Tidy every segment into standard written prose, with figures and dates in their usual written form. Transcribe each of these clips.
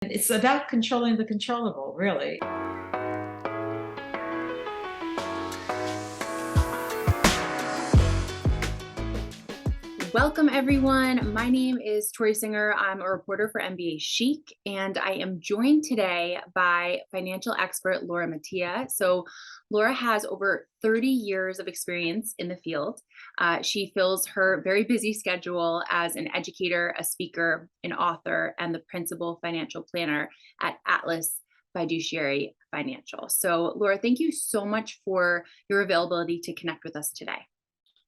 It's about controlling the controllable, really. Welcome, everyone. My name is Tori Singer. I'm a reporter for MBA Chic, and I am joined today by financial expert Laura Mattia. So, Laura has over 30 years of experience in the field. She fills her very busy schedule as an educator, a speaker, an author, and the principal financial planner at Atlas Fiduciary Financial. So, Laura, thank you so much for your availability to connect with us today.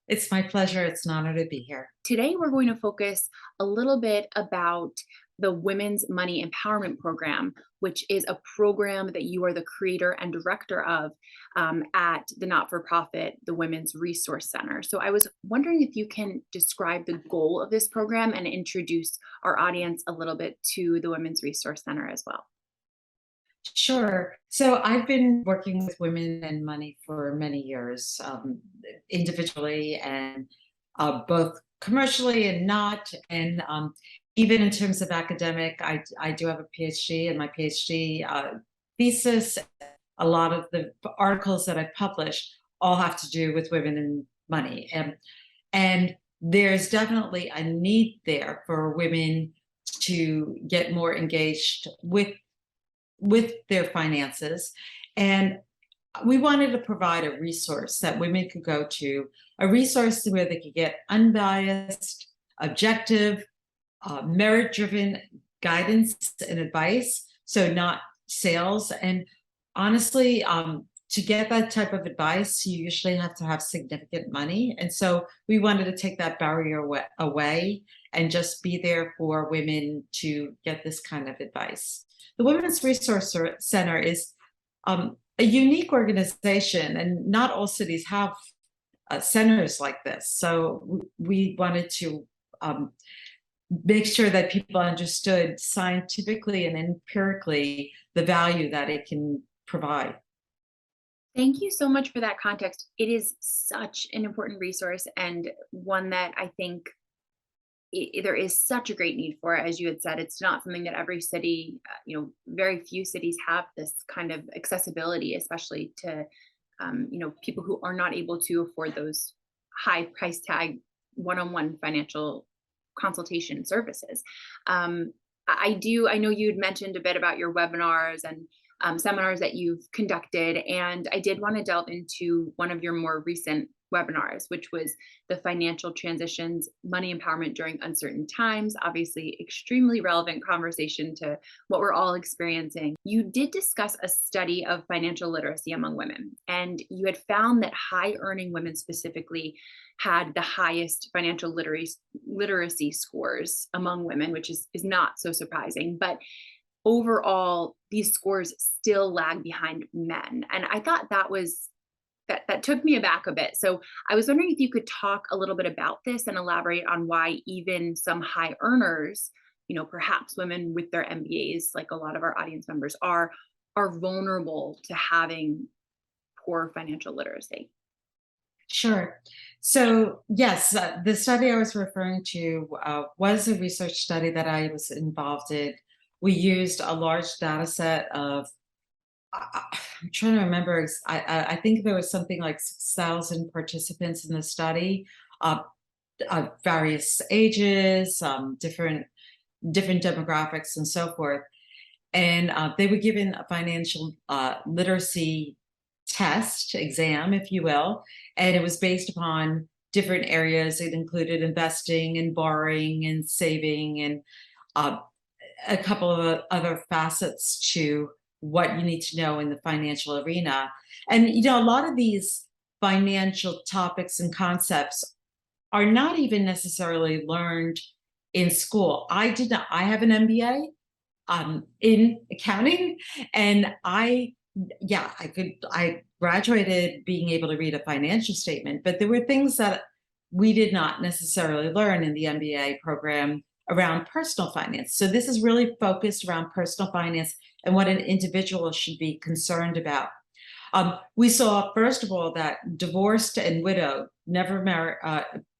It's my pleasure. It's an honor to be here. Today, we're going to focus a little bit about the Women's Money Empowerment Program, which is a program that you are the creator and director of at the not-for-profit, the Women's Resource Center. So I was wondering if you can describe the goal of this program and introduce our audience a little bit to the Women's Resource Center as well. Sure. So I've been working with women and money for many years, individually and both commercially and not. And even in terms of academic, I do have a PhD, and my PhD thesis, a lot of the articles that I've published all have to do with women and money. And there's definitely a need there for women to get more engaged with their finances. And we wanted to provide a resource that women could go to, a resource where they could get unbiased, objective, merit-driven guidance and advice, so not sales. And honestly, to get that type of advice, you usually have to have significant money. And so we wanted to take that barrier away and just be there for women to get this kind of advice. The Women's Resource Center is a unique organization, and not all cities have centers like this. So we wanted to make sure that people understood scientifically and empirically the value that it can provide. Thank you so much for that context. It is such an important resource, and one that I think there is such a great need for. As you had said, it's not something that every city, very few cities have this kind of accessibility, especially to, people who are not able to afford those high price tag one-on-one financial consultation services. I know you'd mentioned a bit about your webinars and seminars that you've conducted, and I did want to delve into one of your more recent webinars, which was the Financial Transitions, Money Empowerment During Uncertain Times. Obviously, extremely relevant conversation to what we're all experiencing. You did discuss a study of financial literacy among women, and you had found that high-earning women specifically had the highest financial literacy scores among women, which is not so surprising. But overall, these scores still lag behind men. And I thought that took me aback a bit. So I was wondering if you could talk a little bit about this and elaborate on why even some high earners, perhaps women with their MBAs, like a lot of our audience members are vulnerable to having poor financial literacy. Sure. So yes, the study I was referring to was a research study that I was involved in. We used a large data set of, I'm trying to remember, I think there was something like 6,000 participants in the study, various ages, different demographics and so forth. And they were given a financial literacy test, exam, if you will, and it was based upon different areas. It included investing and borrowing and saving and a couple of other facets to what you need to know in the financial arena. And a lot of these financial topics and concepts are not even necessarily learned in school. I have an MBA in accounting, and I graduated being able to read a financial statement, but there were things that we did not necessarily learn in the MBA program around personal finance. So this is really focused around personal finance and what an individual should be concerned about. We saw, first of all, that divorced and widowed, never married,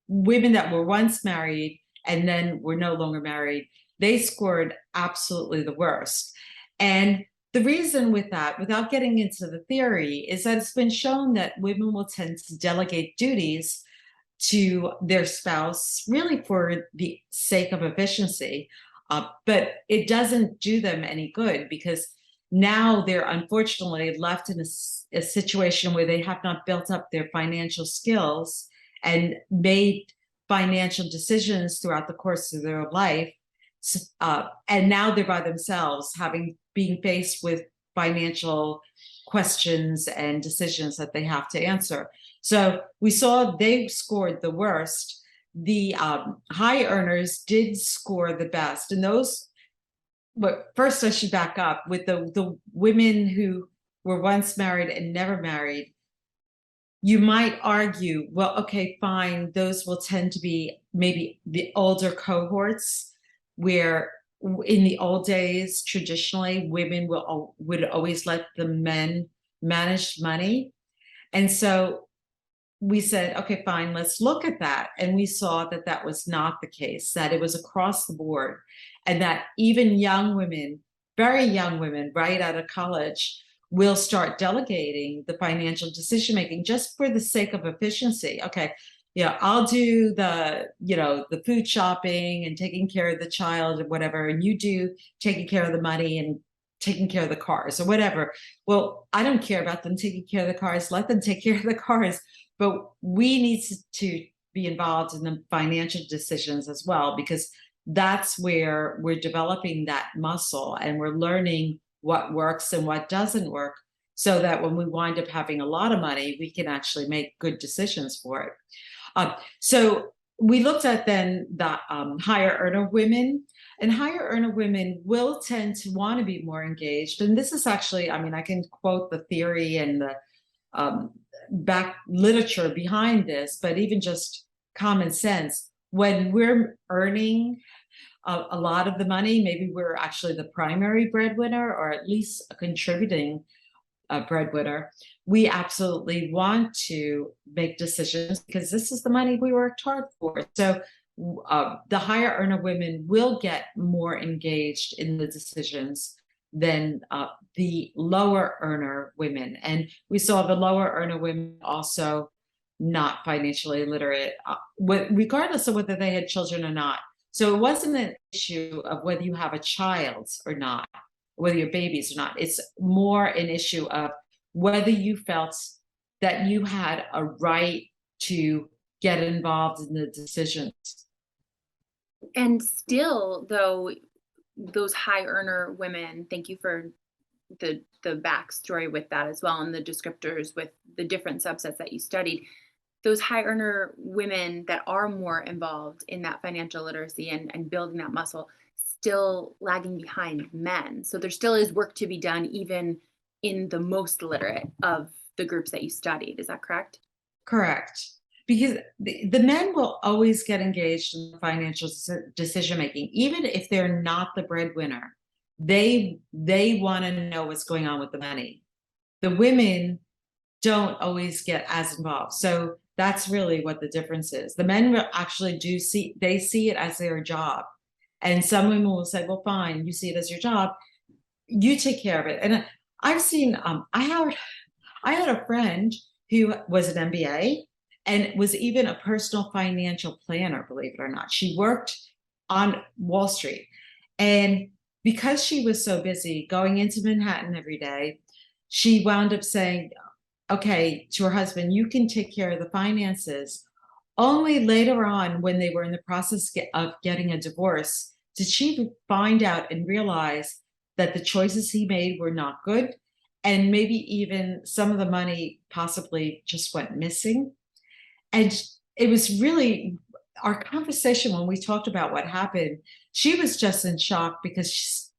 women that were once married and then were no longer married, they scored absolutely the worst. And the reason with that, without getting into the theory, is that it's been shown that women will tend to delegate duties to their spouse, really for the sake of efficiency. But it doesn't do them any good, because now they're unfortunately left in a situation where they have not built up their financial skills and made financial decisions throughout the course of their life. And now they're by themselves, having being faced with financial questions and decisions that they have to answer. So we saw they scored the worst. The high earners did score the best, and those. But first, I should back up with the women who were once married and never married. You might argue, well, okay, fine, those will tend to be maybe the older cohorts, where in the old days, traditionally, women would always let the men manage money. And so we said, okay, fine, let's look at that. And we saw that that was not the case, that it was across the board, and that even young women, very young women, right out of college, will start delegating the financial decision making just for the sake of efficiency. Okay, yeah, I'll do the food shopping and taking care of the child or whatever, and you do taking care of the money and taking care of the cars or whatever. Well, I don't care about them taking care of the cars. Let them take care of the cars. But we need to be involved in the financial decisions as well, because that's where we're developing that muscle and we're learning what works and what doesn't work, so that when we wind up having a lot of money, we can actually make good decisions for it. So we looked at then the higher earner women, and higher earner women will tend to want to be more engaged. And this is actually, I mean, I can quote the theory and the back literature behind this, but even just common sense. When we're earning a lot of the money, maybe we're actually the primary breadwinner, or at least a contributing breadwinner, we absolutely want to make decisions because this is the money we worked hard for. So the higher earner women will get more engaged in the decisions than the lower earner women. And we saw the lower earner women also not financially literate, regardless of whether they had children or not. So it wasn't an issue of whether you have a child or not, whether you're babies or not. It's more an issue of whether you felt that you had a right to get involved in the decisions. And still, though, those high earner women, thank you for the backstory with that as well, and the descriptors with the different subsets that you studied. Those high earner women that are more involved in that financial literacy and building that muscle, still lagging behind men. So there still is work to be done, even in the most literate of the groups that you studied. Is that correct? Correct. Because the men will always get engaged in financial decision making, even if they're not the breadwinner. They want to know what's going on with the money. The women don't always get as involved. So that's really what the difference is. The men will actually see it as their job. And some women will say, well, fine, you see it as your job, you take care of it. And I've seen, I had a friend who was an MBA and was even a personal financial planner, believe it or not. She worked on Wall Street. And because she was so busy going into Manhattan every day, she wound up saying, okay, to her husband, you can take care of the finances. Only later on, when they were in the process of getting a divorce, did she find out and realize that the choices he made were not good. And maybe even some of the money possibly just went missing. And it was really our conversation when we talked about what happened. She was just in shock because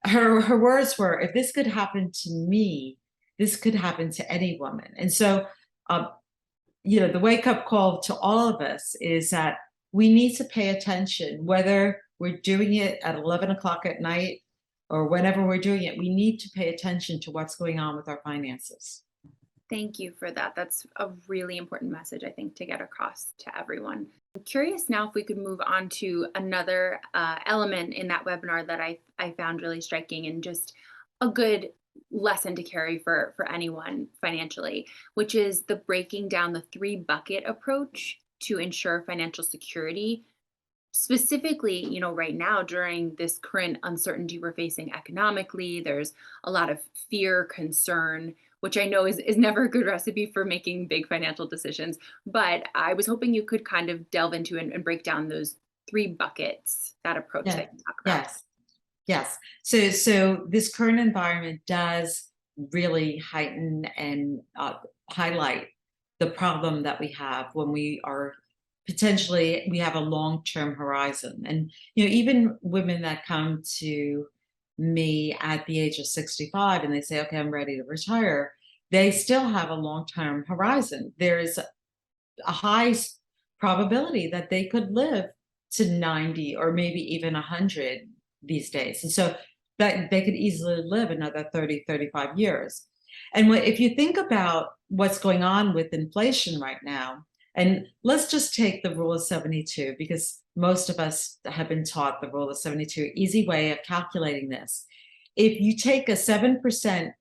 her words were, if this could happen to me, this could happen to any woman. And so, the wake up call to all of us is that we need to pay attention, whether we're doing it at 11 o'clock at night or whenever we're doing it, we need to pay attention to what's going on with our finances. Thank you for that. That's a really important message, I think, to get across to everyone. Curious now if we could move on to another element in that webinar that I found really striking and just a good lesson to carry for anyone financially, which is the breaking down the three bucket approach to ensure financial security. Specifically, right now during this current uncertainty we're facing economically, there's a lot of fear, concern, which I know is never a good recipe for making big financial decisions. But I was hoping you could kind of delve into and break down those three buckets, that approach Yeah. that you talk about. Yes. Yes. So this current environment does really heighten and highlight the problem that we have when we are potentially we have a long-term horizon. And even women that come to me at the age of 65 and they say, okay, I'm ready to retire, they still have a long-term horizon. There is a high probability that they could live to 90 or maybe even 100 these days. And so that they could easily live another 30, 35 years. And if you think about what's going on with inflation right now, and let's just take the rule of 72, because most of us have been taught the rule of 72, easy way of calculating this. If you take a 7%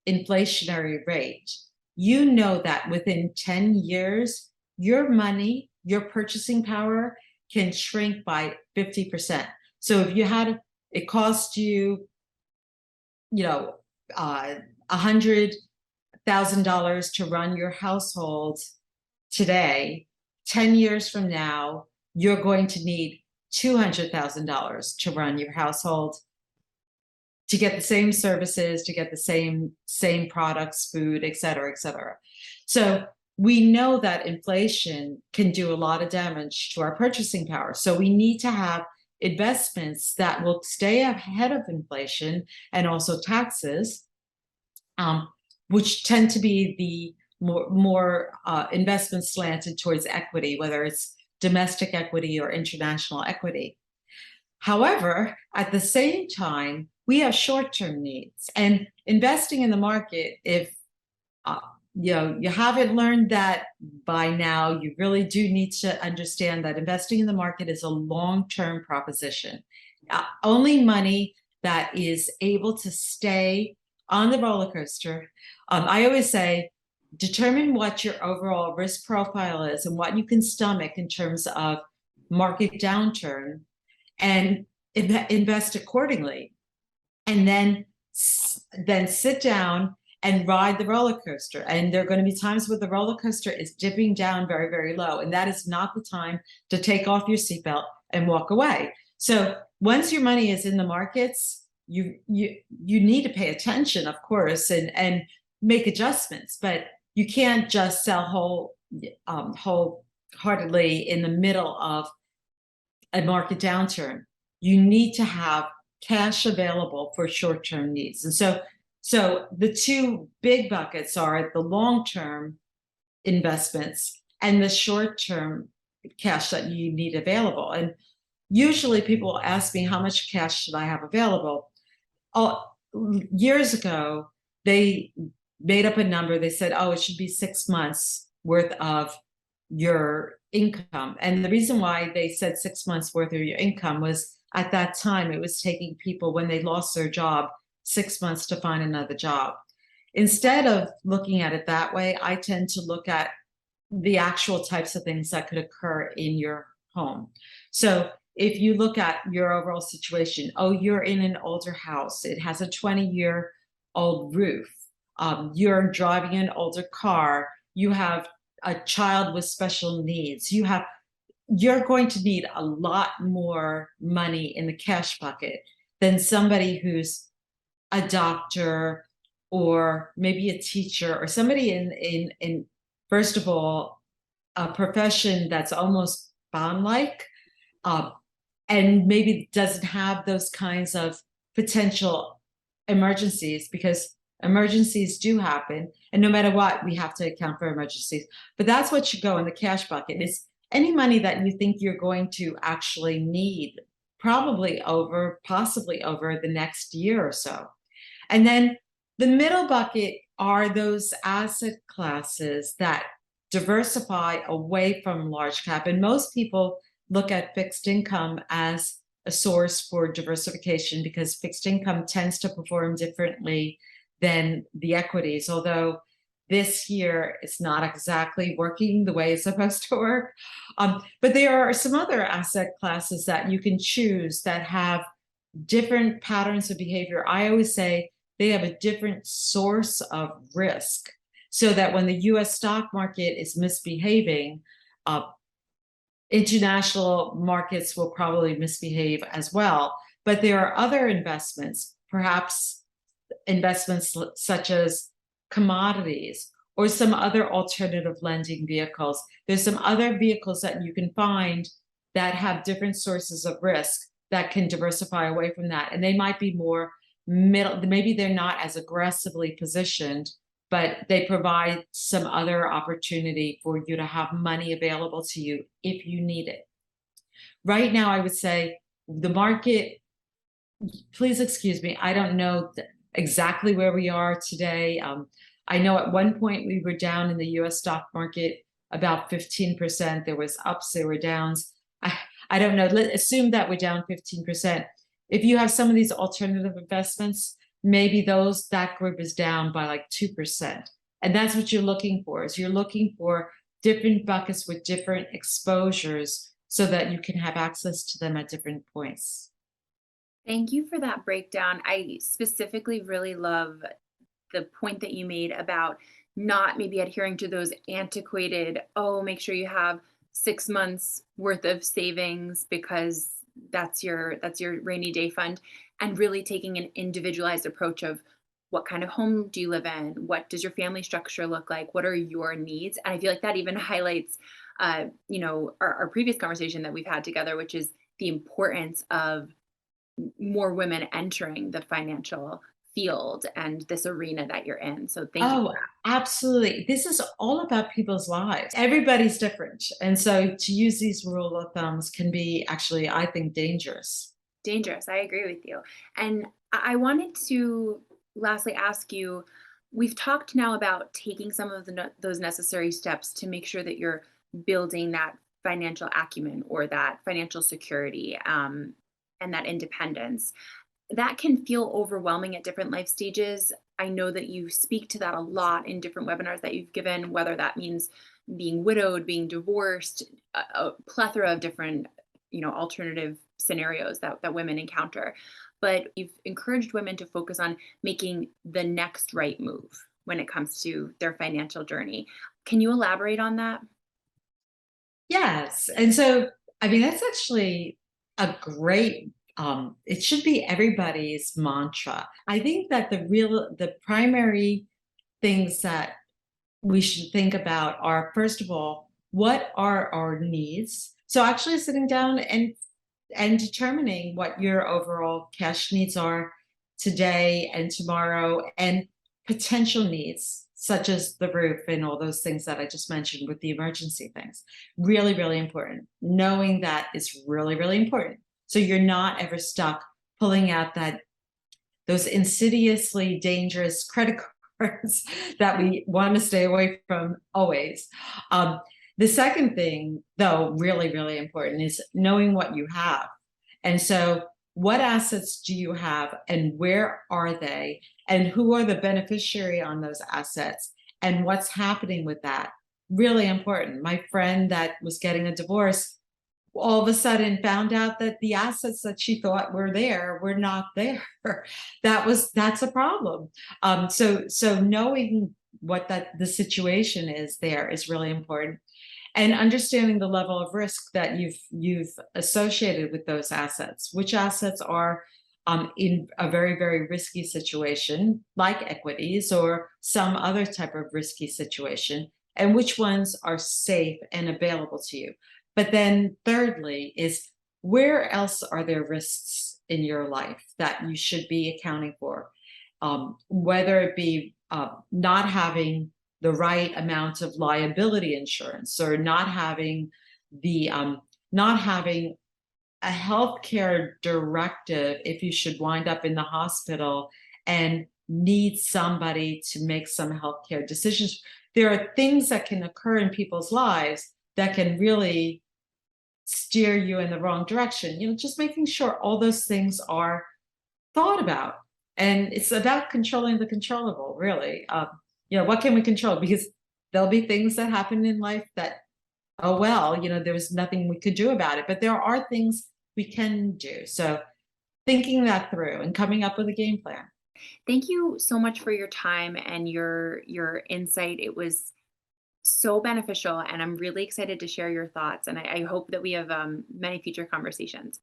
inflationary rate, you know that within 10 years, your money, your purchasing power can shrink by 50%. So if you had, it cost you, $100,000 to run your household today, 10 years from now, you're going to need $200,000 to run your household to get the same services, to get the same products, food, et cetera, et cetera. So we know that inflation can do a lot of damage to our purchasing power. So we need to have investments that will stay ahead of inflation and also taxes, which tend to be the more investments slanted towards equity, whether it's domestic equity or international equity. However, at the same time, we have short-term needs, and investing in the market, if you haven't learned that by now, you really do need to understand that investing in the market is a long-term proposition. Only money that is able to stay on the roller coaster. I always say, determine what your overall risk profile is and what you can stomach in terms of market downturn, and invest accordingly. And then sit down and ride the roller coaster. And there are going to be times where the roller coaster is dipping down very, very low. And that is not the time to take off your seatbelt and walk away. So once your money is in the markets, you need to pay attention, of course, and make adjustments. But you can't just sell wholeheartedly in the middle of a market downturn. You need to have cash available for short-term needs. And so the two big buckets are the long-term investments and the short-term cash that you need available. And usually people ask me, how much cash should I have available? Years ago, they made up a number. They said, oh, it should be 6 months worth of your income. And the reason why they said 6 months worth of your income was, at that time, it was taking people, when they lost their job, 6 months to find another job. Instead of looking at it that way, I tend to look at the actual types of things that could occur in your home. So if you look at your overall situation, you're in an older house, it has a 20-year-old roof, you're driving an older car, you have a child with special needs, you're going to need a lot more money in the cash bucket than somebody who's a doctor or maybe a teacher or somebody in first of all, a profession that's almost bond-like, and maybe doesn't have those kinds of potential emergencies, because emergencies do happen. And no matter what, we have to account for emergencies. But that's what should go in the cash bucket. Is any money that you think you're going to actually need, possibly over the next year or so. And then the middle bucket are those asset classes that diversify away from large cap. And most people look at fixed income as a source for diversification because fixed income tends to perform differently than the equities, although this year it's not exactly working the way it's supposed to work. But there are some other asset classes that you can choose that have different patterns of behavior. I always say they have a different source of risk, so that when the US stock market is misbehaving, uh, international markets will probably misbehave as well. But there are other investments, perhaps investments such as commodities or some other alternative lending vehicles. There's some other vehicles that you can find that have different sources of risk that can diversify away from that. And they might be more middle, maybe they're not as aggressively positioned, but they provide some other opportunity for you to have money available to you if you need it. Right now, I would say the market, please excuse me, I don't know exactly where we are today. I know at one point we were down in the US stock market about 15%. There was ups, there were downs. I don't know. Let's assume that we're down 15%. If you have some of these alternative investments, maybe that group is down by like 2%. And that's what you're looking for, is you're looking for different buckets with different exposures so that you can have access to them at different points. Thank you for that breakdown. I specifically really love the point that you made about not maybe adhering to those antiquated, oh, make sure you have 6 months worth of savings because that's your rainy day fund, and really taking an individualized approach of what kind of home do you live in? What does your family structure look like? What are your needs? And I feel like that even highlights our previous conversation that we've had together, which is the importance of more women entering the financial field and this arena that you're in. So thank you for Oh, absolutely. This is all about people's lives. Everybody's different. And so to use these rule of thumbs can be actually, I think, dangerous. dangerous. I agree with you. And I wanted to lastly ask you, we've talked now about taking some of those necessary steps to make sure that you're building that financial acumen or that financial security, and that independence. That can feel overwhelming at different life stages. I know that you speak to that a lot in different webinars that you've given, whether that means being widowed, being divorced, a plethora of different, alternative scenarios that women encounter. But you've encouraged women to focus on making the next right move when it comes to their financial journey. Can you elaborate on that? Yes. And so, I mean, that's actually a great, it should be everybody's mantra. I think that the primary things that we should think about are, first of all, what are our needs? So actually sitting down and determining what your overall cash needs are today and tomorrow, and potential needs such as the roof and all those things that I just mentioned with the emergency things. Really, really important. Knowing that is really, really important. So you're not ever stuck pulling out those insidiously dangerous credit cards that we want to stay away from always. Um, the second thing, though, really, really important, is knowing what you have. And so, what assets do you have, and where are they, and who are the beneficiary on those assets, and what's happening with that? Really important. My friend that was getting a divorce all of a sudden found out that the assets that she thought were there were not there. That's a problem. So knowing what the situation is there is really important, and understanding the level of risk that you've associated with those assets. Which assets are in a very, very risky situation, like equities or some other type of risky situation, and which ones are safe and available to you. But then thirdly is, where else are there risks in your life that you should be accounting for? Whether it be not having the right amount of liability insurance, or not having a healthcare directive if you should wind up in the hospital and need somebody to make some healthcare decisions, there are things that can occur in people's lives that can really steer you in the wrong direction. Just making sure all those things are thought about. And it's about controlling the controllable, really. What can we control? Because there'll be things that happen in life that, oh, well, there's nothing we could do about it. But there are things we can do. So thinking that through and coming up with a game plan. Thank you so much for your time and your insight. It was so beneficial, and I'm really excited to share your thoughts. And I hope that we have many future conversations.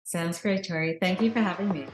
Sounds great, Tori. Thank you for having me.